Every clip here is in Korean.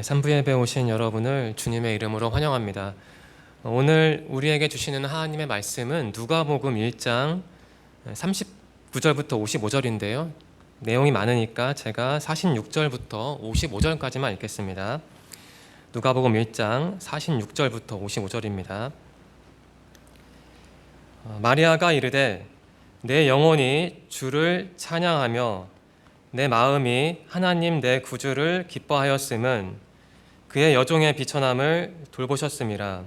산부 예배 오신 여러분을 주님의 이름으로 환영합니다. 오늘 우리에게 주시는 하나님의 말씀은 누가복음 1장 39절부터 55절인데요. 내용이 많으니까 제가 46절부터 55절까지만 읽겠습니다. 누가복음 1장 46절부터 55절입니다. 마리아가 이르되 내 영혼이 주를 찬양하며 내 마음이 하나님 내 구주를 기뻐하였음은 그의 여종의 비천함을 돌보셨음이라.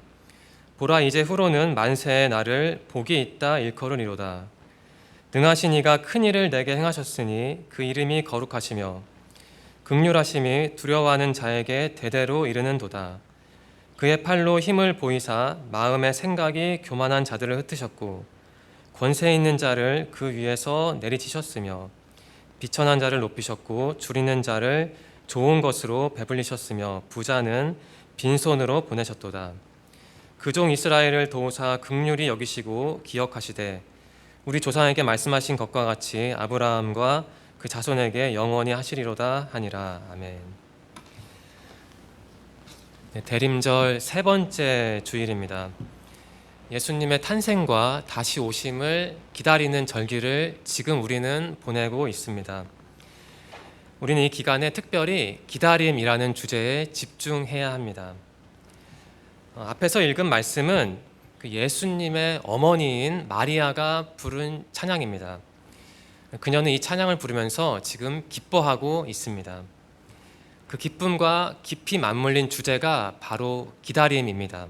보라, 이제 후로는 만세의 나를 복이 있다 일컬으리로다. 능하신 이가 큰 일을 내게 행하셨으니 그 이름이 거룩하시며 긍휼하심이 두려워하는 자에게 대대로 이르는도다. 그의 팔로 힘을 보이사 마음의 생각이 교만한 자들을 흩으셨고 권세 있는 자를 그 위에서 내리치셨으며 비천한 자를 높이셨고 줄이는 자를 좋은 것으로 배불리셨으며 부자는 빈손으로 보내셨도다. 그 종 이스라엘을 도우사 긍휼히 여기시고 기억하시되 우리 조상에게 말씀하신 것과 같이 아브라함과 그 자손에게 영원히 하시리로다 하니라. 아멘. 대림절 세 번째 주일입니다. 예수님의 탄생과 다시 오심을 기다리는 절기를 지금 우리는 보내고 있습니다. 우리는 이 기간에 특별히 기다림이라는 주제에 집중해야 합니다. 앞에서 읽은 말씀은 그 예수님의 어머니인 마리아가 부른 찬양입니다. 그녀는 이 찬양을 부르면서 지금 기뻐하고 있습니다. 그 기쁨과 깊이 맞물린 주제가 바로 기다림입니다.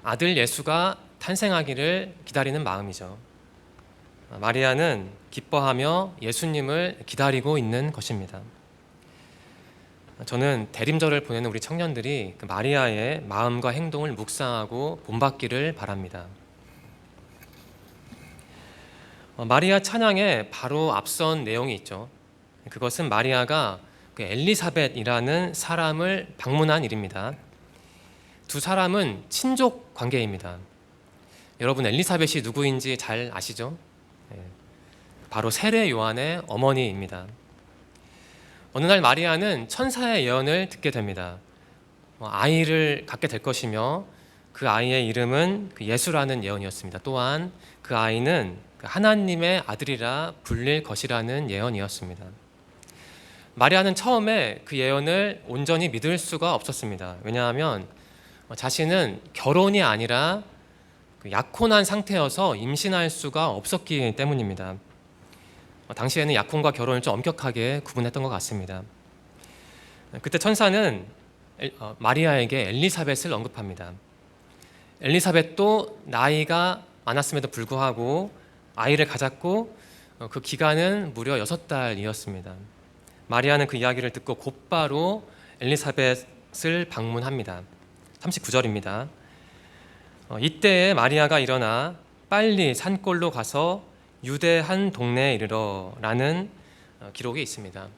아들 예수가 탄생하기를 기다리는 마음이죠. 마리아는 기뻐하며 예수님을 기다리고 있는 것입니다. 저는 대림절을 보내는 우리 청년들이 그 마리아의 마음과 행동을 묵상하고 본받기를 바랍니다. 마리아 찬양에 바로 앞선 내용이 있죠. 그것은 마리아가 그 엘리사벳이라는 사람을 방문한 일입니다. 두 사람은 친족 관계입니다. 여러분, 엘리사벳이 누구인지 잘 아시죠? 바로 세례 요한의 어머니입니다. 어느 날 마리아는 천사의 예언을 듣게 됩니다. 아이를 갖게 될 것이며 그 아이의 이름은 예수라는 예언이었습니다. 또한 그 아이는 하나님의 아들이라 불릴 것이라는 예언이었습니다. 마리아는 처음에 그 예언을 온전히 믿을 수가 없었습니다. 왜냐하면 자신은 결혼이 아니라 약혼한 상태여서 임신할 수가 없었기 때문입니다. 당시에는 약혼과 결혼을 좀 엄격하게 구분했던 것 같습니다. 그때 천사는 마리아에게 엘리사벳을 언급합니다. 엘리사벳도 나이가 많았음에도 불구하고 아이를 가졌고 그 기간은 무려 6달이었습니다. 마리아는 그 이야기를 듣고 곧바로 엘리사벳을 방문합니다. 39절입니다. 이때에 마리아가 일어나 빨리 산골로 가서 유대 한 동네에 이르러 라는 기록이 있습니다.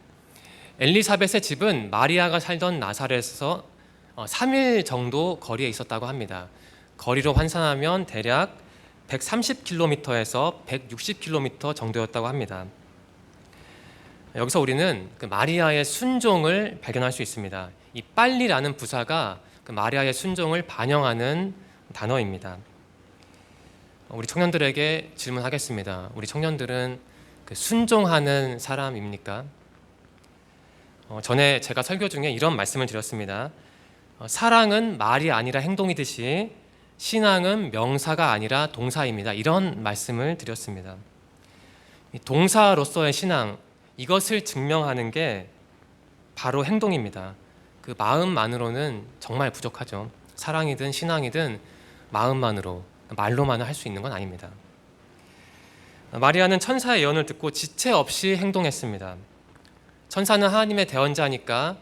엘리사벳의 집은 마리아가 살던 나사렛에서 3일 정도 거리에 있었다고 합니다. 거리로 환산하면 대략 130km에서 160km 정도였다고 합니다. 여기서 우리는 그 마리아의 순종을 발견할 수 있습니다. 이 빨리라는 부사가 그 마리아의 순종을 반영하는 단어입니다. 우리 청년들에게 질문하겠습니다. 우리 청년들은 그 순종하는 사람입니까? 전에 제가 설교 중에 이런 말씀을 드렸습니다. 사랑은 말이 아니라 행동이듯이 신앙은 명사가 아니라 동사입니다. 이런 말씀을 드렸습니다. 동사로서의 신앙, 이것을 증명하는 게 바로 행동입니다. 그 마음만으로는 정말 부족하죠. 사랑이든 신앙이든 마음만으로, 말로만은 할 수 있는 건 아닙니다. 마리아는 천사의 예언을 듣고 지체 없이 행동했습니다. 천사는 하나님의 대언자니까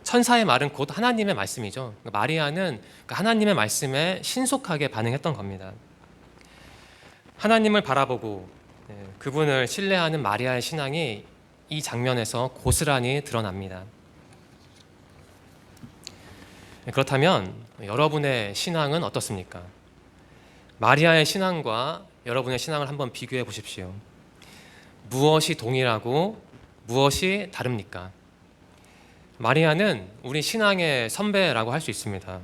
천사의 말은 곧 하나님의 말씀이죠. 마리아는 하나님의 말씀에 신속하게 반응했던 겁니다. 하나님을 바라보고 그분을 신뢰하는 마리아의 신앙이 이 장면에서 고스란히 드러납니다. 그렇다면 여러분의 신앙은 어떻습니까? 마리아의 신앙과 여러분의 신앙을 한번 비교해 보십시오. 무엇이 동일하고 무엇이 다릅니까? 마리아는 우리 신앙의 선배라고 할 수 있습니다.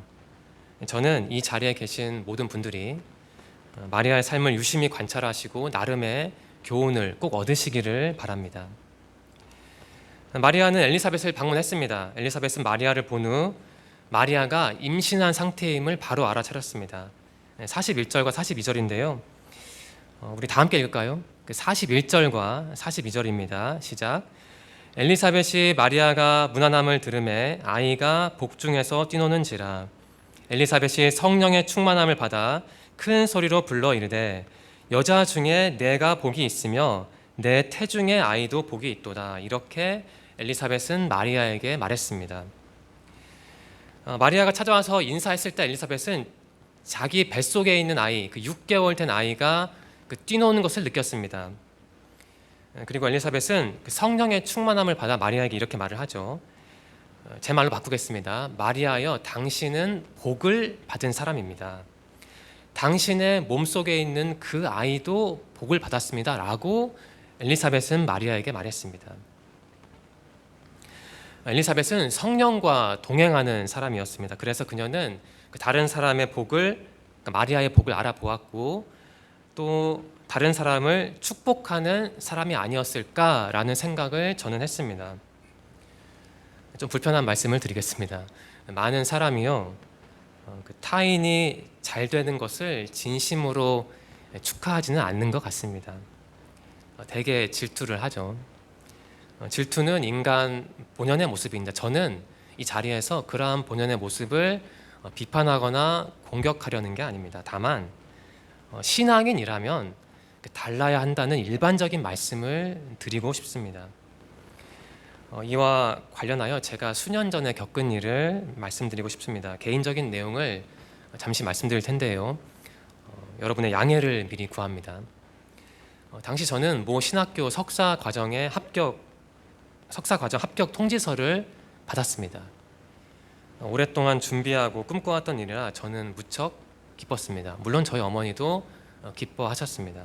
저는 이 자리에 계신 모든 분들이 마리아의 삶을 유심히 관찰하시고 나름의 교훈을 꼭 얻으시기를 바랍니다. 마리아는 엘리사벳을 방문했습니다. 엘리사벳은 마리아를 본 후 마리아가 임신한 상태임을 바로 알아차렸습니다. 41절과 42절인데요. 우리 다 함께 읽을까요? 41절과 42절입니다. 시작. 엘리사벳이 마리아가 문안함을 들으매 아이가 복중에서 뛰노는지라. 엘리사벳이 성령의 충만함을 받아 큰 소리로 불러 이르되 여자 중에 내가 복이 있으며 내 태중의 아이도 복이 있도다. 이렇게 엘리사벳은 마리아에게 말했습니다. 마리아가 찾아와서 인사했을 때 엘리사벳은 자기 뱃속에 있는 아이, 그 6개월 된 아이가 뛰노는 것을 느꼈습니다. 그리고 엘리사벳은 그 성령의 충만함을 받아 마리아에게 이렇게 말을 하죠. 제 말로 바꾸겠습니다. 마리아여, 당신은 복을 받은 사람입니다. 당신의 몸속에 있는 그 아이도 복을 받았습니다. 라고 엘리사벳은 마리아에게 말했습니다. 엘리사벳은 성령과 동행하는 사람이었습니다. 그래서 그녀는 다른 사람의 복을, 마리아의 복을 알아보았고 또 다른 사람을 축복하는 사람이 아니었을까라는 생각을 저는 했습니다. 좀 불편한 말씀을 드리겠습니다. 많은 사람이요, 타인이 잘 되는 것을 진심으로 축하하지는 않는 것 같습니다. 되게 질투를 하죠. 질투는 인간 본연의 모습입니다. 저는 이 자리에서 그러한 본연의 모습을 비판하거나 공격하려는 게 아닙니다. 다만 신앙인이라면 달라야 한다는 일반적인 말씀을 드리고 싶습니다. 이와 관련하여 제가 수년 전에 겪은 일을 말씀드리고 싶습니다. 개인적인 내용을 잠시 말씀드릴 텐데요. 여러분의 양해를 미리 구합니다. 당시 저는 모 신학교 석사 과정 합격 통지서를 받았습니다. 오랫동안 준비하고 꿈꿔왔던 일이라 저는 무척 기뻤습니다. 물론 저희 어머니도 기뻐하셨습니다.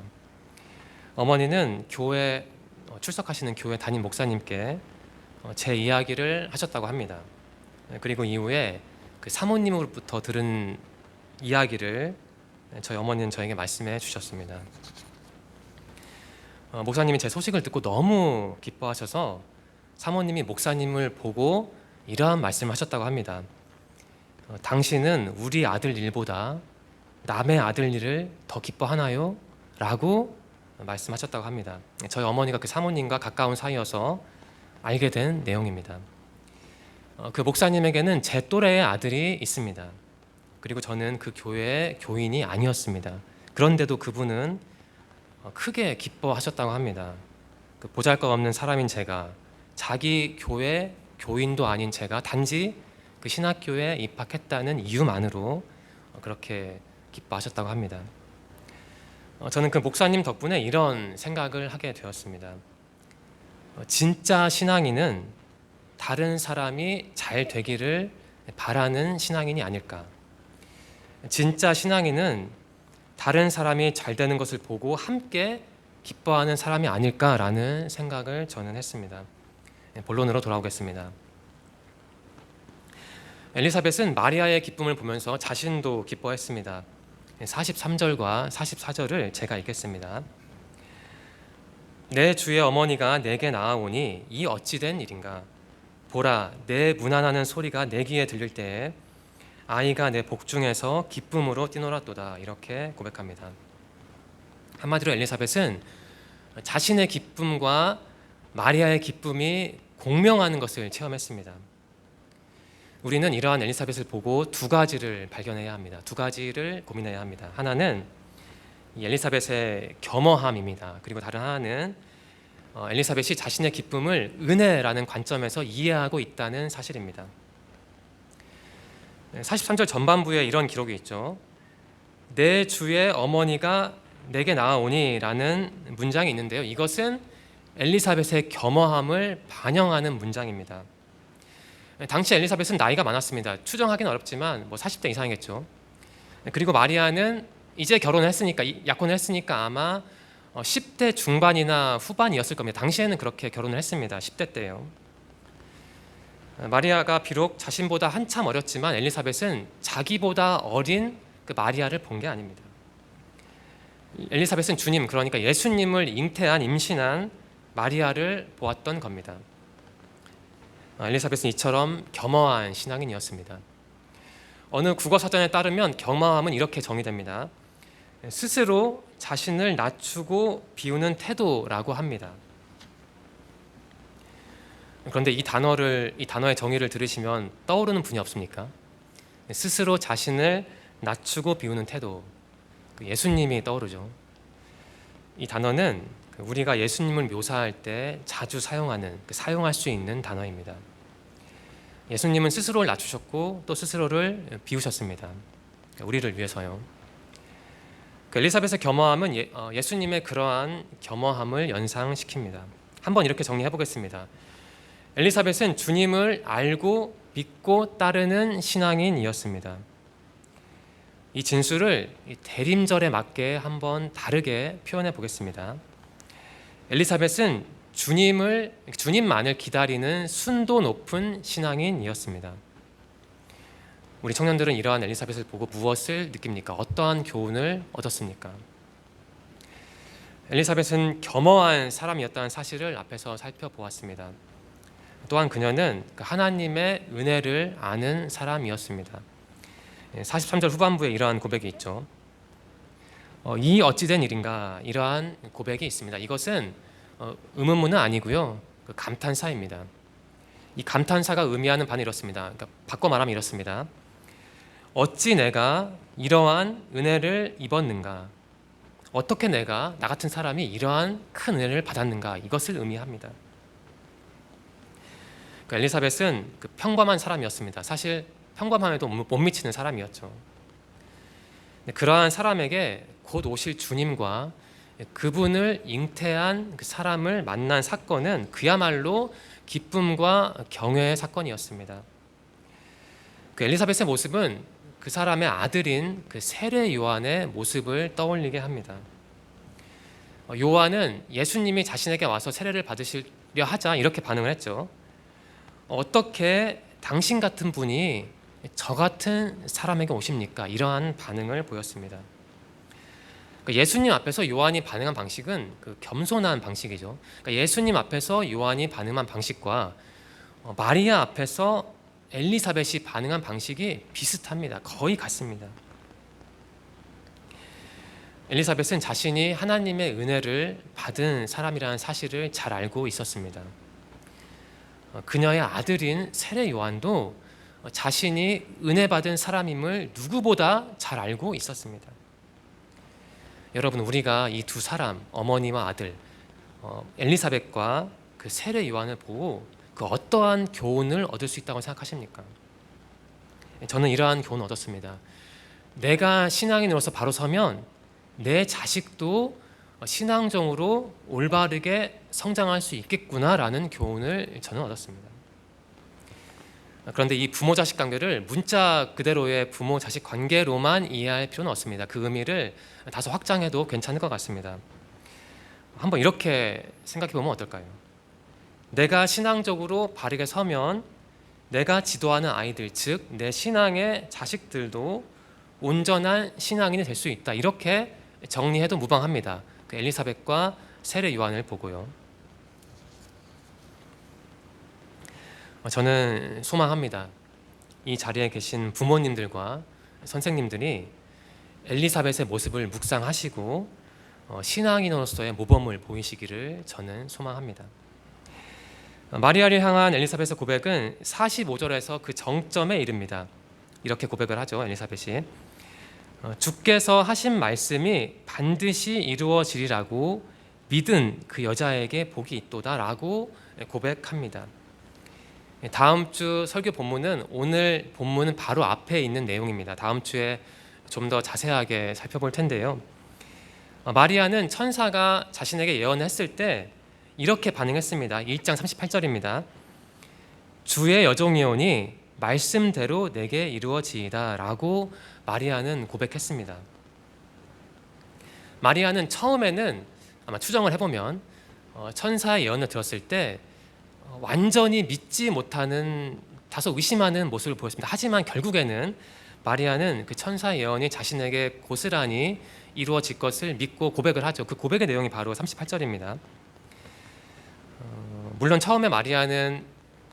어머니는 교회 출석하시는 교회 담임 목사님께 제 이야기를 하셨다고 합니다. 그리고 이후에 그 사모님으로부터 들은 이야기를 저희 어머니는 저에게 말씀해 주셨습니다. 목사님이 제 소식을 듣고 너무 기뻐하셔서 사모님이 목사님을 보고 이러한 말씀을 하셨다고 합니다. 당신은 우리 아들 일보다 남의 아들 일을 더 기뻐하나요? 라고 말씀하셨다고 합니다. 저희 어머니가 그 사모님과 가까운 사이여서 알게 된 내용입니다. 그 목사님에게는 제 또래의 아들이 있습니다. 그리고 저는 그 교회의 교인이 아니었습니다. 그런데도 그분은 크게 기뻐하셨다고 합니다. 그 보잘것없는 사람인 제가, 자기 교회 교인도 아닌 제가 단지 그 신학교에 입학했다는 이유만으로 그렇게 기뻐하셨다고 합니다. 저는 그 목사님 덕분에 이런 생각을 하게 되었습니다. 진짜 신앙인은 다른 사람이 잘 되기를 바라는 신앙인이 아닐까. 진짜 신앙인은 다른 사람이 잘 되는 것을 보고 함께 기뻐하는 사람이 아닐까라는 생각을 저는 했습니다. 본론으로 돌아오겠습니다. 엘리사벳은 마리아의 기쁨을 보면서 자신도 기뻐했습니다. 43절과 44절을 제가 읽겠습니다. 내 주의 어머니가 내게 나아오니 이 어찌된 일인가. 보라, 내 문안하는 소리가 내 귀에 들릴 때에 아이가 내 복중에서 기쁨으로 뛰놀았도다. 이렇게 고백합니다. 한마디로 엘리사벳은 자신의 기쁨과 마리아의 기쁨이 공명하는 것을 체험했습니다. 우리는 이러한 엘리사벳을 보고 두 가지를 발견해야 합니다. 두 가지를 고민해야 합니다. 하나는 이 엘리사벳의 겸허함입니다. 그리고 다른 하나는 엘리사벳이 자신의 기쁨을 은혜라는 관점에서 이해하고 있다는 사실입니다. 43절 전반부에 이런 기록이 있죠. 내 주의 어머니가 내게 나아오니 라는 문장이 있는데요. 이것은 엘리사벳의 겸허함을 반영하는 문장입니다. 당시 엘리사벳은 나이가 많았습니다. 추정하기는 어렵지만 40대 이상이겠죠. 그리고 마리아는 이제 약혼을 했으니까 아마 10대 중반이나 후반이었을 겁니다. 당시에는 그렇게 결혼을 했습니다. 10대 때요. 마리아가 비록 자신보다 한참 어렸지만 엘리사벳은 자기보다 어린 그 마리아를 본 게 아닙니다. 엘리사벳은 주님, 그러니까 예수님을 잉태한 임신한 마리아를 보았던 겁니다. 엘리사벳은 이처럼 겸허한 신앙인이었습니다. 어느 국어사전에 따르면 겸허함은 이렇게 정의됩니다. 스스로 자신을 낮추고 비우는 태도라고 합니다. 그런데 이 단어의 정의를 들으시면 떠오르는 분이 없습니까? 스스로 자신을 낮추고 비우는 태도, 예수님이 떠오르죠. 이 단어는 우리가 예수님을 묘사할 때 자주 사용할 수 있는 단어입니다. 예수님은 스스로를 낮추셨고 또 스스로를 비우셨습니다. 우리를 위해서요. 엘리사벳의 겸허함은 예수님의 그러한 겸허함을 연상시킵니다. 한번 이렇게 정리해 보겠습니다. 엘리사벳은 주님을 알고 믿고 따르는 신앙인이었습니다. 이 진술을 대림절에 맞게 한번 다르게 표현해 보겠습니다. 엘리사벳은 주님만을 기다리는 순도 높은 신앙인이었습니다. 우리 청년들은 이러한 엘리사벳을 보고 무엇을 느낍니까? 어떠한 교훈을 얻었습니까? 엘리사벳은 겸허한 사람이었다는 사실을 앞에서 살펴보았습니다. 또한 그녀는 하나님의 은혜를 아는 사람이었습니다. 43절 후반부에 이러한 고백이 있죠. 이 어찌된 일인가, 이러한 고백이 있습니다. 이것은 의문문은 아니고요, 감탄사입니다. 이 감탄사가 의미하는 바는 이렇습니다. 그러니까 바꿔 말하면 이렇습니다. 어찌 내가 이러한 은혜를 입었는가, 어떻게 나 같은 사람이 이러한 큰 은혜를 받았는가, 이것을 의미합니다. 엘리사벳은 평범한 사람이었습니다. 사실 평범함에도 못 미치는 사람이었죠. 그러한 사람에게 곧 오실 주님과 그분을 잉태한 그 사람을 만난 사건은 그야말로 기쁨과 경외의 사건이었습니다. 엘리사벳의 모습은 그 사람의 아들인 그 세례 요한의 모습을 떠올리게 합니다. 요한은 예수님이 자신에게 와서 세례를 받으시려 하자 이렇게 반응을 했죠. 어떻게 당신 같은 분이 저 같은 사람에게 오십니까? 이러한 반응을 보였습니다. 예수님 앞에서 요한이 반응한 방식은 겸손한 방식이죠. 예수님 앞에서 요한이 반응한 방식과 마리아 앞에서 엘리사벳이 반응한 방식이 비슷합니다. 거의 같습니다. 엘리사벳은 자신이 하나님의 은혜를 받은 사람이라는 사실을 잘 알고 있었습니다. 그녀의 아들인 세례 요한도 자신이 은혜 받은 사람임을 누구보다 잘 알고 있었습니다. 여러분, 우리가 이 두 사람, 어머니와 아들, 엘리사벳과 그 세례 요한을 보고 어떠한 교훈을 얻을 수 있다고 생각하십니까? 저는 이러한 교훈을 얻었습니다. 내가 신앙인으로서 바로 서면 내 자식도 신앙적으로 올바르게 성장할 수 있겠구나라는 교훈을 저는 얻었습니다. 그런데 이 부모-자식 관계를 문자 그대로의 부모-자식 관계로만 이해할 필요는 없습니다. 그 의미를 다소 확장해도 괜찮을 것 같습니다. 한번 이렇게 생각해 보면 어떨까요? 내가 신앙적으로 바르게 서면 내가 지도하는 아이들, 즉 내 신앙의 자식들도 온전한 신앙인이 될 수 있다. 이렇게 정리해도 무방합니다. 엘리사벳과 세례 요한을 보고요. 저는 소망합니다. 이 자리에 계신 부모님들과 선생님들이 엘리사벳의 모습을 묵상하시고 신앙인으로서의 모범을 보이시기를 저는 소망합니다. 마리아를 향한 엘리사벳의 고백은 45절에서 그 정점에 이릅니다. 이렇게 고백을 하죠. 엘리사벳이 주께서 하신 말씀이 반드시 이루어지리라고 믿은 그 여자에게 복이 있도다라고 고백합니다. 다음 주 설교 본문은 오늘 본문은 바로 앞에 있는 내용입니다. 다음 주에 좀 더 자세하게 살펴볼 텐데요. 마리아는 천사가 자신에게 예언했을 때 이렇게 반응했습니다. 1장 38절입니다. 주의 여종이오니 말씀대로 내게 이루어지이다 라고 마리아는 고백했습니다. 마리아는 처음에는 아마 추정을 해보면 천사의 예언을 들었을 때 완전히 믿지 못하는 다소 의심하는 모습을 보였습니다. 하지만 결국에는 마리아는 그 천사의 예언이 자신에게 고스란히 이루어질 것을 믿고 고백을 하죠. 그 고백의 내용이 바로 38절입니다. 물론 처음에 마리아는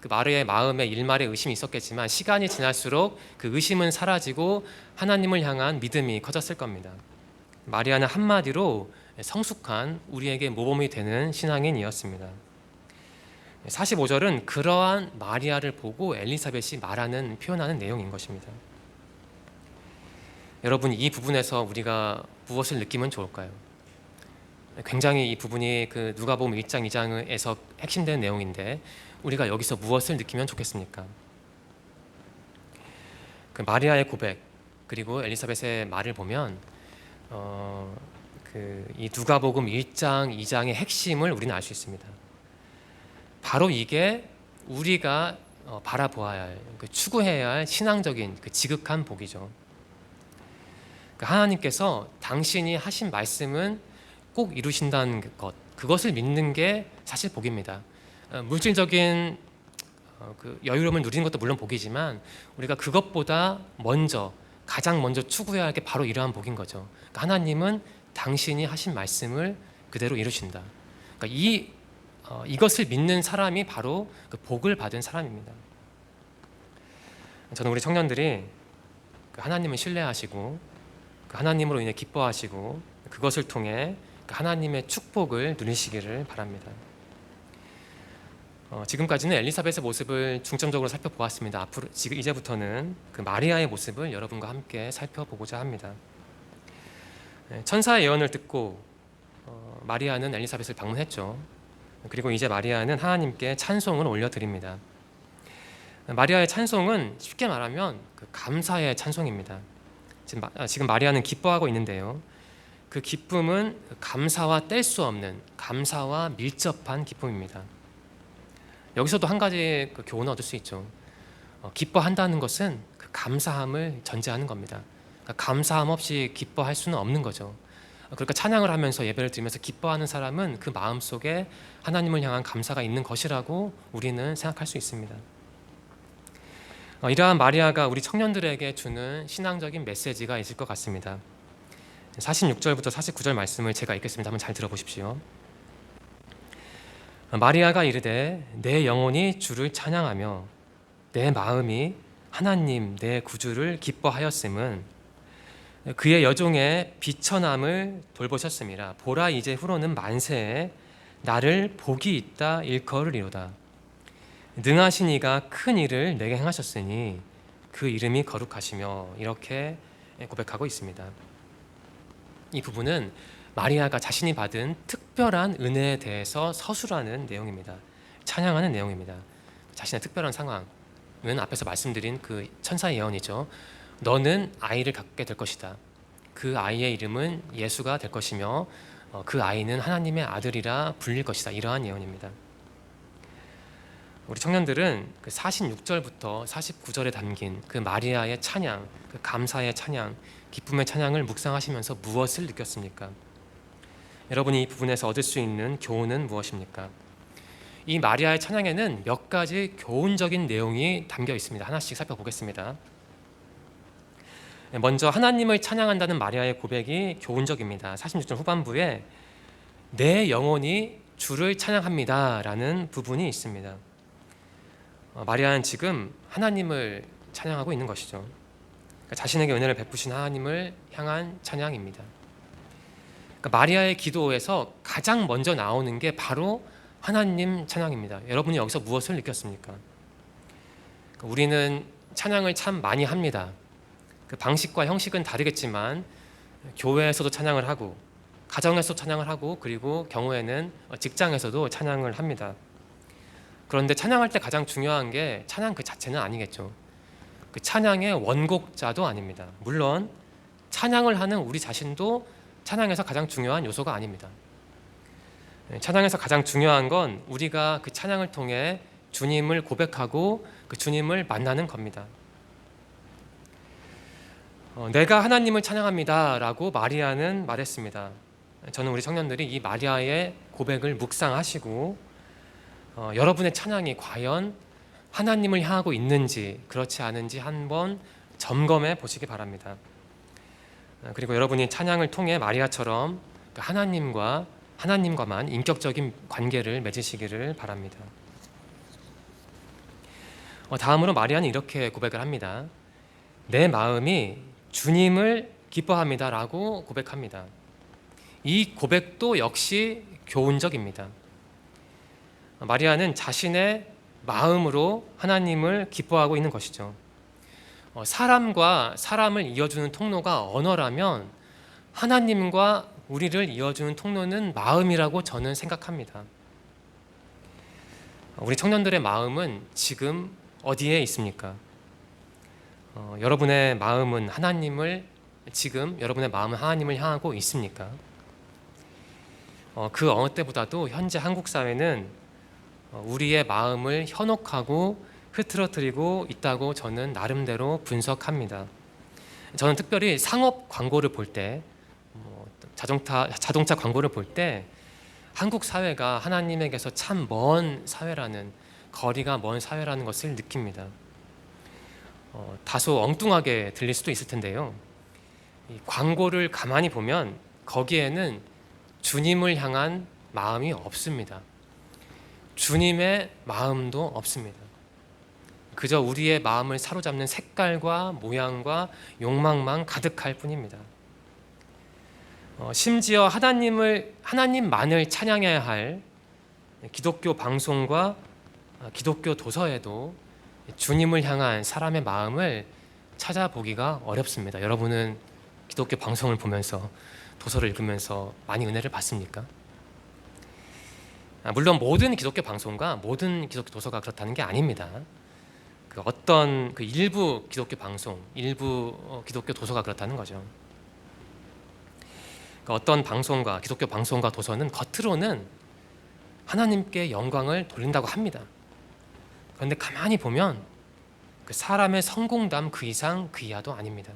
그 마리아의 마음에 일말의 의심이 있었겠지만 시간이 지날수록 그 의심은 사라지고 하나님을 향한 믿음이 커졌을 겁니다. 마리아는 한마디로 성숙한 우리에게 모범이 되는 신앙인이었습니다. 45절은 그러한 마리아를 보고 엘리사벳이 말하는 표현하는 내용인 것입니다. 여러분, 이 부분에서 우리가 무엇을 느끼면 좋을까요? 굉장히 이 부분이 그 누가복음 1장 2장에서 핵심되는 내용인데 우리가 여기서 무엇을 느끼면 좋겠습니까? 그 마리아의 고백 그리고 엘리사벳의 말을 보면 이 누가복음 1장 2장의 핵심을 우리는 알 수 있습니다. 바로 이게 우리가 바라보아야 할, 추구해야 할 신앙적인 그 지극한 복이죠. 하나님께서 당신이 하신 말씀은 꼭 이루신다는 것, 그것을 믿는 게 사실 복입니다. 물질적인 그 여유로움을 누리는 것도 물론 복이지만 우리가 그것보다 가장 먼저 추구해야 할 게 바로 이러한 복인 거죠. 그러니까 하나님은 당신이 하신 말씀을 그대로 이루신다. 그러니까 이것을 믿는 사람이 바로 그 복을 받은 사람입니다. 저는 우리 청년들이 하나님을 신뢰하시고 하나님으로 인해 기뻐하시고 그것을 통해 하나님의 축복을 누리시기를 바랍니다. 지금까지는 엘리사벳의 모습을 중점적으로 살펴보았습니다. 이제부터는 그 마리아의 모습을 여러분과 함께 살펴보고자 합니다. 천사의 예언을 듣고 마리아는 엘리사벳을 방문했죠. 그리고 이제 마리아는 하나님께 찬송을 올려드립니다. 마리아의 찬송은 쉽게 말하면 그 감사의 찬송입니다. 지금 마리아는 기뻐하고 있는데요. 그 기쁨은 감사와 뗄 수 없는, 감사와 밀접한 기쁨입니다. 여기서도 한 가지 그 교훈을 얻을 수 있죠. 기뻐한다는 것은 그 감사함을 전제하는 겁니다. 그러니까 감사함 없이 기뻐할 수는 없는 거죠. 그러니까 찬양을 하면서 예배를 드리면서 기뻐하는 사람은 그 마음속에 하나님을 향한 감사가 있는 것이라고 우리는 생각할 수 있습니다. 이러한 마리아가 우리 청년들에게 주는 신앙적인 메시지가 있을 것 같습니다. 46절부터 49절 말씀을 제가 읽겠습니다. 한번 잘 들어보십시오. 마리아가 이르되 내 영혼이 주를 찬양하며 내 마음이 하나님 내 구주를 기뻐하였음은 그의 여종의 비천함을 돌보셨음이라. 보라 이제 후로는 만세에 나를 복이 있다 일컬으리로다. 능하신 이가 큰 일을 내게 행하셨으니 그 이름이 거룩하시며. 이렇게 고백하고 있습니다. 이 부분은 마리아가 자신이 받은 특별한 은혜에 대해서 서술하는 내용입니다. 찬양하는 내용입니다. 자신의 특별한 상황은 앞에서 말씀드린 그 천사의 예언이죠. 너는 아이를 갖게 될 것이다. 그 아이의 이름은 예수가 될 것이며 그 아이는 하나님의 아들이라 불릴 것이다. 이러한 예언입니다. 우리 청년들은 그 46절부터 49절에 담긴 그 마리아의 찬양, 그 감사의 찬양, 기쁨의 찬양을 묵상하시면서 무엇을 느꼈습니까? 여러분이 이 부분에서 얻을 수 있는 교훈은 무엇입니까? 이 마리아의 찬양에는 몇 가지 교훈적인 내용이 담겨 있습니다. 하나씩 살펴보겠습니다. 먼저 하나님을 찬양한다는 마리아의 고백이 교훈적입니다. 46절 후반부에 내 영혼이 주를 찬양합니다 라는 부분이 있습니다. 마리아는 지금 하나님을 찬양하고 있는 것이죠. 그러니까 자신에게 은혜를 베푸신 하나님을 향한 찬양입니다. 그러니까 마리아의 기도에서 가장 먼저 나오는 게 바로 하나님 찬양입니다. 여러분이 여기서 무엇을 느꼈습니까? 그러니까 우리는 찬양을 참 많이 합니다. 그 방식과 형식은 다르겠지만 교회에서도 찬양을 하고 가정에서도 찬양을 하고 그리고 경우에는 직장에서도 찬양을 합니다. 그런데 찬양할 때 가장 중요한 게 찬양 그 자체는 아니겠죠. 그 찬양의 원곡자도 아닙니다. 물론 찬양을 하는 우리 자신도 찬양에서 가장 중요한 요소가 아닙니다. 찬양에서 가장 중요한 건 우리가 그 찬양을 통해 주님을 고백하고 그 주님을 만나는 겁니다. 내가 하나님을 찬양합니다 라고 마리아는 말했습니다. 저는 우리 청년들이 이 마리아의 고백을 묵상하시고 여러분의 찬양이 과연 하나님을 향하고 있는지 그렇지 않은지 한번 점검해 보시기 바랍니다. 그리고 여러분이 찬양을 통해 마리아처럼 하나님과만 인격적인 관계를 맺으시기를 바랍니다. 다음으로 마리아는 이렇게 고백을 합니다. 내 마음이 주님을 기뻐합니다라고 고백합니다. 이 고백도 역시 교훈적입니다. 마리아는 자신의 마음으로 하나님을 기뻐하고 있는 것이죠. 사람과 사람을 이어주는 통로가 언어라면 하나님과 우리를 이어주는 통로는 마음이라고 저는 생각합니다. 우리 청년들의 마음은 지금 어디에 있습니까? 여러분의 마음은 여러분의 마음은 하나님을 향하고 있습니까? 그 어느 때보다도 현재 한국 사회는 우리의 마음을 현혹하고 흐트러뜨리고 있다고 저는 나름대로 분석합니다. 저는 특별히 상업 광고를 볼 때, 자동차 광고를 볼 때 한국 사회가 하나님에게서 참 거리가 먼 사회라는 것을 느낍니다. 다소 엉뚱하게 들릴 수도 있을 텐데요. 이 광고를 가만히 보면 거기에는 주님을 향한 마음이 없습니다. 주님의 마음도 없습니다. 그저 우리의 마음을 사로잡는 색깔과 모양과 욕망만 가득할 뿐입니다. 심지어 하나님만을 찬양해야 할 기독교 방송과 기독교 도서에도 주님을 향한 사람의 마음을 찾아보기가 어렵습니다. 여러분은 기독교 방송을 보면서 도서를 읽으면서 많이 은혜를 받습니까? 물론 모든 기독교 방송과 모든 기독교 도서가 그렇다는 게 아닙니다. 어떤 일부 기독교 방송, 일부 기독교 도서가 그렇다는 거죠. 어떤 방송과 기독교 방송과 도서는 겉으로는 하나님께 영광을 돌린다고 합니다. 그런데 가만히 보면 그 사람의 성공담 그 이상 그 이하도 아닙니다.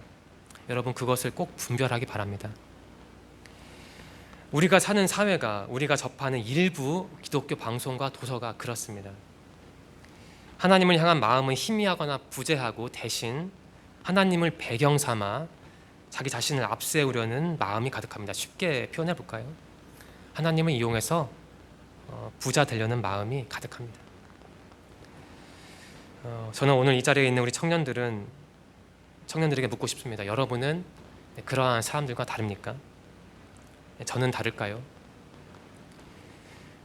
여러분 그것을 꼭 분별하기 바랍니다. 우리가 사는 사회가, 우리가 접하는 일부 기독교 방송과 도서가 그렇습니다. 하나님을 향한 마음은 희미하거나 부재하고 대신 하나님을 배경 삼아 자기 자신을 앞세우려는 마음이 가득합니다. 쉽게 표현해 볼까요? 하나님을 이용해서 부자 되려는 마음이 가득합니다. 저는 오늘 이 자리에 있는 우리 청년들에게 묻고 싶습니다. 여러분은 그러한 사람들과 다릅니까? 저는 다를까요?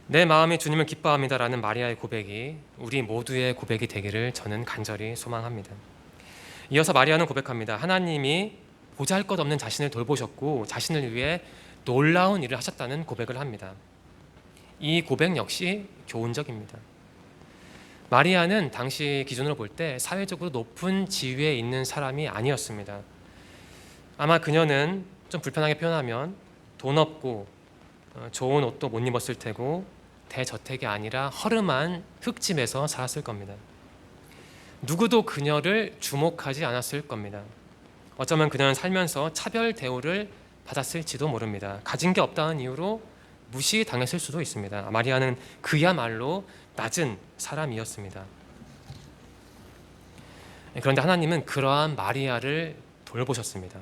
내 마음이 주님을 기뻐합니다라는 마리아의 고백이 우리 모두의 고백이 되기를 저는 간절히 소망합니다. 이어서 마리아는 고백합니다. 하나님이 보잘것없는 자신을 돌보셨고 자신을 위해 놀라운 일을 하셨다는 고백을 합니다. 이 고백 역시 교훈적입니다. 마리아는 당시 기준으로 볼 때 사회적으로 높은 지위에 있는 사람이 아니었습니다. 아마 그녀는 좀 불편하게 표현하면 돈 없고 좋은 옷도 못 입었을 테고 대저택이 아니라 허름한 흙집에서 살았을 겁니다. 누구도 그녀를 주목하지 않았을 겁니다. 어쩌면 그녀는 살면서 차별 대우를 받았을지도 모릅니다. 가진 게 없다는 이유로 무시당했을 수도 있습니다. 마리아는 그야말로 낮은 사람이었습니다. 그런데 하나님은 그러한 마리아를 돌보셨습니다.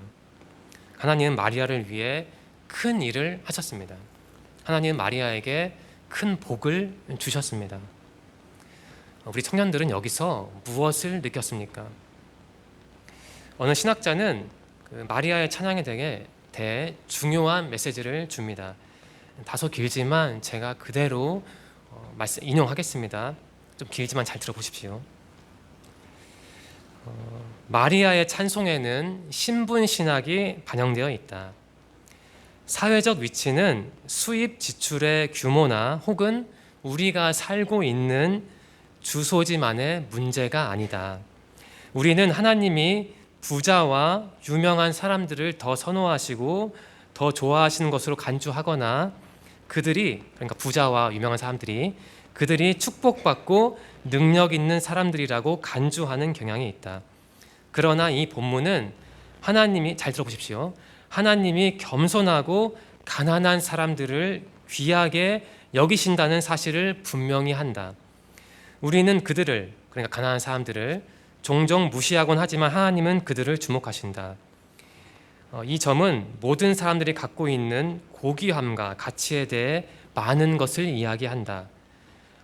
하나님은 마리아를 위해 큰 일을 하셨습니다. 하나님은 마리아에게 큰 복을 주셨습니다. 우리 청년들은 여기서 무엇을 느꼈습니까? 어느 신학자는 마리아의 찬양에 대해 중요한 메시지를 줍니다. 다소 길지만 제가 그대로 인용하겠습니다. 좀 길지만 잘 들어보십시오. 마리아의 찬송에는 신분 신학이 반영되어 있다. 사회적 위치는 수입 지출의 규모나 혹은 우리가 살고 있는 주소지만의 문제가 아니다. 우리는 하나님이 부자와 유명한 사람들을 더 선호하시고 더 좋아하시는 것으로 간주하거나 그러니까 부자와 유명한 사람들이 그들이 축복받고 능력 있는 사람들이라고 간주하는 경향이 있다. 그러나 이 본문은 잘 들어보십시오. 하나님이 겸손하고 가난한 사람들을 귀하게 여기신다는 사실을 분명히 한다. 우리는 그들을 그러니까 가난한 사람들을 종종 무시하곤 하지만 하나님은 그들을 주목하신다. 이 점은 모든 사람들이 갖고 있는 고귀함과 가치에 대해 많은 것을 이야기한다.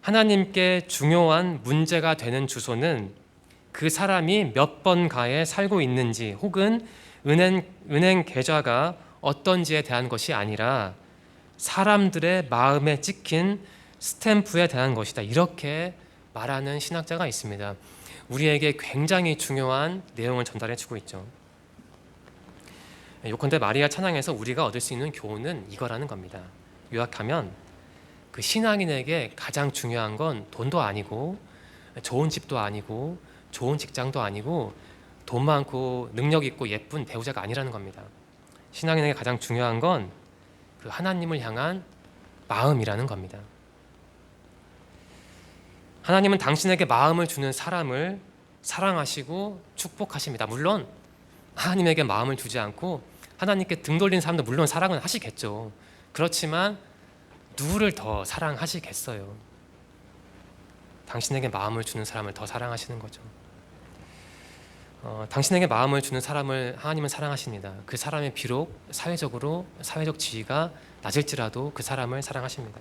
하나님께 중요한 문제가 되는 주소는 그 사람이 몇 번가에 살고 있는지 혹은 은행 계좌가 어떤지에 대한 것이 아니라 사람들의 마음에 찍힌 스탬프에 대한 것이다. 이렇게 말하는 신학자가 있습니다. 우리에게 굉장히 중요한 내용을 전달해 주고 있죠. 요컨대 마리아 찬양에서 우리가 얻을 수 있는 교훈은 이거라는 겁니다. 요약하면 그 신앙인에게 가장 중요한 건 돈도 아니고 좋은 집도 아니고 좋은 직장도 아니고 돈 많고 능력 있고 예쁜 배우자가 아니라는 겁니다. 신앙인에게 가장 중요한 건 그 하나님을 향한 마음이라는 겁니다. 하나님은 당신에게 마음을 주는 사람을 사랑하시고 축복하십니다. 물론 하나님에게 마음을 주지 않고 하나님께 등 돌린 사람도 물론 사랑은 하시겠죠. 그렇지만 누구를 더 사랑하시겠어요? 당신에게 마음을 주는 사람을 더 사랑하시는 거죠. 당신에게 마음을 주는 사람을 하나님은 사랑하십니다. 그 사람이 비록 사회적 지위가 낮을지라도 그 사람을 사랑하십니다.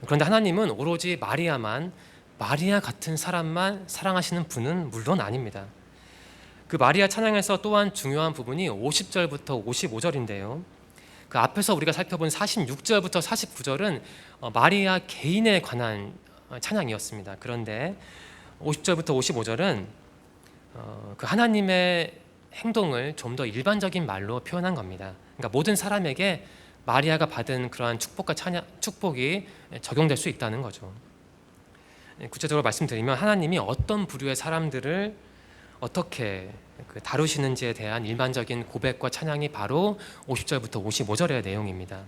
그런데 하나님은 오로지 마리아 같은 사람만 사랑하시는 분은 물론 아닙니다. 그 마리아 찬양에서 또한 중요한 부분이 50절부터 55절인데요. 그 앞에서 우리가 살펴본 46절부터 49절은 마리아 개인에 관한 찬양이었습니다. 그런데 50절부터 55절은 그 하나님의 행동을 좀 더 일반적인 말로 표현한 겁니다. 그러니까 모든 사람에게 마리아가 받은 그러한 축복이 적용될 수 있다는 거죠. 구체적으로 말씀드리면 하나님이 어떤 부류의 사람들을 어떻게 다루시는지에 대한 일반적인 고백과 찬양이 바로 50절부터 55절의 내용입니다.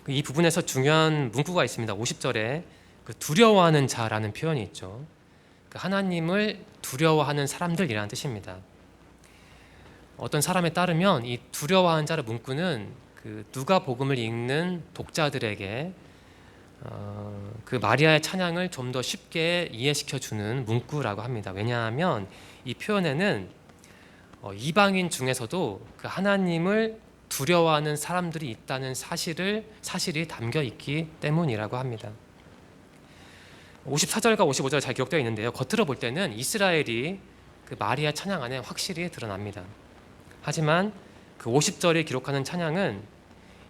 이 부분에서 중요한 문구가 있습니다. 50절에 두려워하는 자라는 표현이 있죠. 하나님을 두려워하는 사람들이라는 뜻입니다. 어떤 사람에 따르면 이 두려워하는 자의 문구는 누가복음을 읽는 독자들에게 그 마리아의 찬양을 좀 더 쉽게 이해시켜 주는 문구라고 합니다. 왜냐하면 이 표현에는 이방인 중에서도 그 하나님을 두려워하는 사람들이 있다는 사실이 담겨 있기 때문이라고 합니다. 54절과 55절 잘 기록되어 있는데요. 겉으로 볼 때는 이스라엘이 그 마리아 찬양 안에 확실히 드러납니다. 하지만 그 50절이 기록하는 찬양은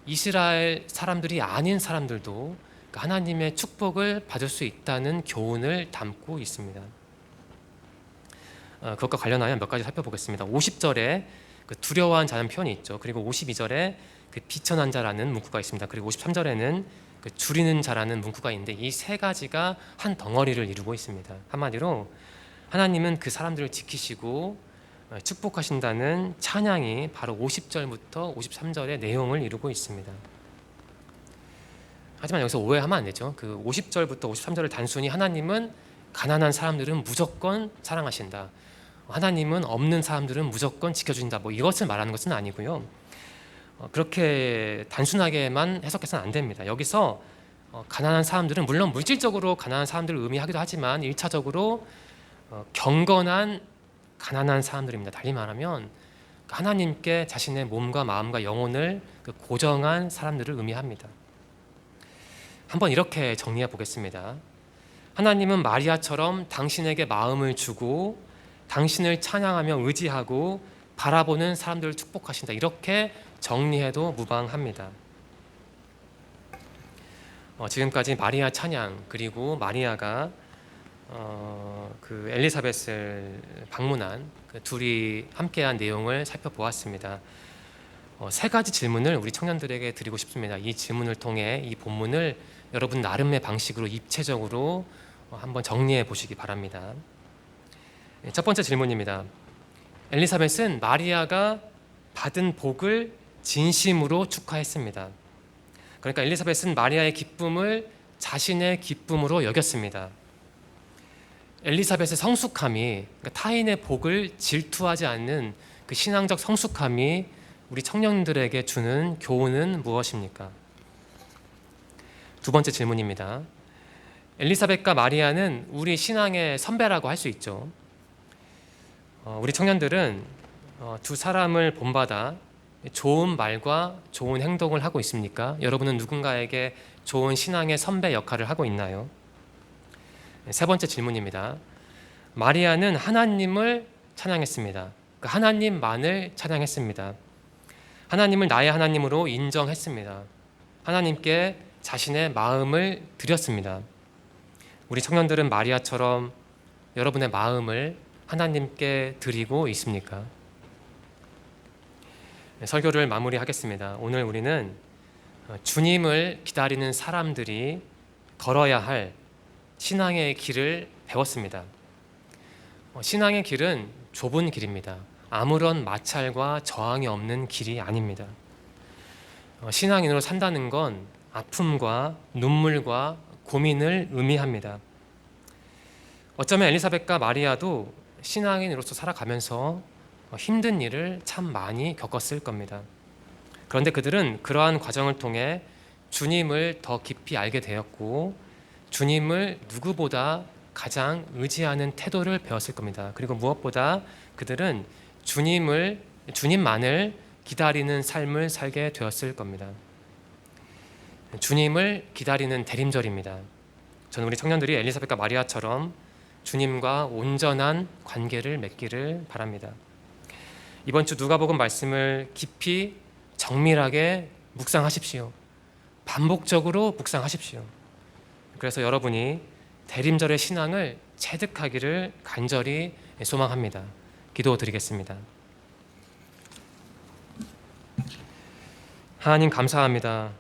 이스라엘 사람들이 아닌 사람들도 하나님의 축복을 받을 수 있다는 교훈을 담고 있습니다. 그것과 관련하여 몇 가지 살펴보겠습니다. 50절에 그 두려워한 자는 표현이 있죠. 그리고 52절에 그 비천한 자라는 문구가 있습니다. 그리고 53절에는 그 줄이는 자라는 문구가 있는데 이 세 가지가 한 덩어리를 이루고 있습니다. 한마디로 하나님은 그 사람들을 지키시고 축복하신다는 찬양이 바로 50절부터 53절의 내용을 이루고 있습니다. 하지만 여기서 오해하면 안 되죠. 그 50절부터 53절을 단순히 하나님은 가난한 사람들은 무조건 사랑하신다, 하나님은 없는 사람들은 무조건 지켜준다, 이것을 말하는 것은 아니고요. 그렇게 단순하게만 해석해서는 안 됩니다. 여기서 가난한 사람들은 물론 물질적으로 가난한 사람들을 의미하기도 하지만 1차적으로 경건한 가난한 사람들입니다. 달리 말하면 하나님께 자신의 몸과 마음과 영혼을 고정한 사람들을 의미합니다. 한번 이렇게 정리해 보겠습니다. 하나님은 마리아처럼 당신에게 마음을 주고 당신을 찬양하며 의지하고 바라보는 사람들을 축복하신다. 이렇게 정리해도 무방합니다. 지금까지 마리아 찬양 그리고 마리아가 그 엘리사벳을 방문한 그 둘이 함께한 내용을 살펴보았습니다. 세 가지 질문을 우리 청년들에게 드리고 싶습니다. 이 질문을 통해 이 본문을 여러분 나름의 방식으로 입체적으로 한번 정리해 보시기 바랍니다. 첫 번째 질문입니다. 엘리사벳은 마리아가 받은 복을 진심으로 축하했습니다. 그러니까 엘리사벳은 마리아의 기쁨을 자신의 기쁨으로 여겼습니다. 엘리사벳의 성숙함이, 타인의 복을 질투하지 않는 그 신앙적 성숙함이 우리 청년들에게 주는 교훈은 무엇입니까? 두 번째 질문입니다. 엘리사벳과 마리아는 우리 신앙의 선배라고 할 수 있죠. 우리 청년들은 두 사람을 본받아 좋은 말과 좋은 행동을 하고 있습니까? 여러분은 누군가에게 좋은 신앙의 선배 역할을 하고 있나요? 세 번째 질문입니다. 마리아는 하나님을 찬양했습니다. 그 하나님만을 찬양했습니다. 하나님을 나의 하나님으로 인정했습니다. 하나님께 자신의 마음을 드렸습니다. 우리 청년들은 마리아처럼 여러분의 마음을 하나님께 드리고 있습니까? 설교를 마무리하겠습니다. 오늘 우리는 주님을 기다리는 사람들이 걸어야 할 신앙의 길을 배웠습니다. 신앙의 길은 좁은 길입니다. 아무런 마찰과 저항이 없는 길이 아닙니다. 신앙인으로 산다는 건 아픔과 눈물과 고민을 의미합니다. 어쩌면 엘리사벳과 마리아도 신앙인으로서 살아가면서 힘든 일을 참 많이 겪었을 겁니다. 그런데 그들은 그러한 과정을 통해 주님을 더 깊이 알게 되었고 주님을 누구보다 가장 의지하는 태도를 배웠을 겁니다. 그리고 무엇보다 그들은 주님만을 기다리는 삶을 살게 되었을 겁니다. 주님을 기다리는 대림절입니다. 저는 우리 청년들이 엘리사벳과 마리아처럼 주님과 온전한 관계를 맺기를 바랍니다. 이번 주 누가복음 말씀을 깊이 정밀하게 묵상하십시오. 반복적으로 묵상하십시오. 그래서 여러분이 대림절의 신앙을 체득하기를 간절히 소망합니다. 기도드리겠습니다. 하나님 감사합니다.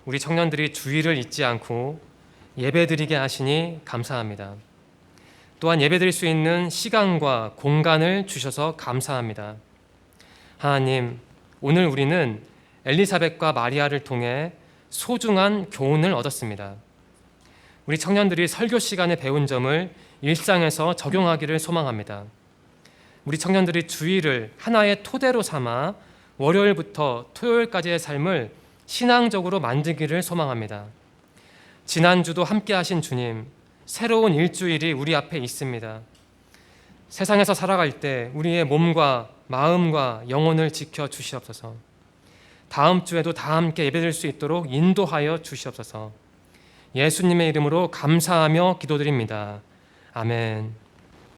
우리 청년들이 주의를 잊지 않고 예배드리게 하시니 감사합니다. 또한 예배드릴 수 있는 시간과 공간을 주셔서 감사합니다. 하나님, 오늘 우리는 엘리사벳과 마리아를 통해 소중한 교훈을 얻었습니다. 우리 청년들이 설교 시간에 배운 점을 일상에서 적용하기를 소망합니다. 우리 청년들이 주일을 하나의 토대로 삼아 월요일부터 토요일까지의 삶을 신앙적으로 만들기를 소망합니다. 지난주도 함께 하신 주님, 새로운 일주일이 우리 앞에 있습니다. 세상에서 살아갈 때 우리의 몸과 마음과 영혼을 지켜 주시옵소서. 다음 주에도 다 함께 예배드릴 수 있도록 인도하여 주시옵소서. 예수님의 이름으로 감사하며 기도드립니다. 아멘.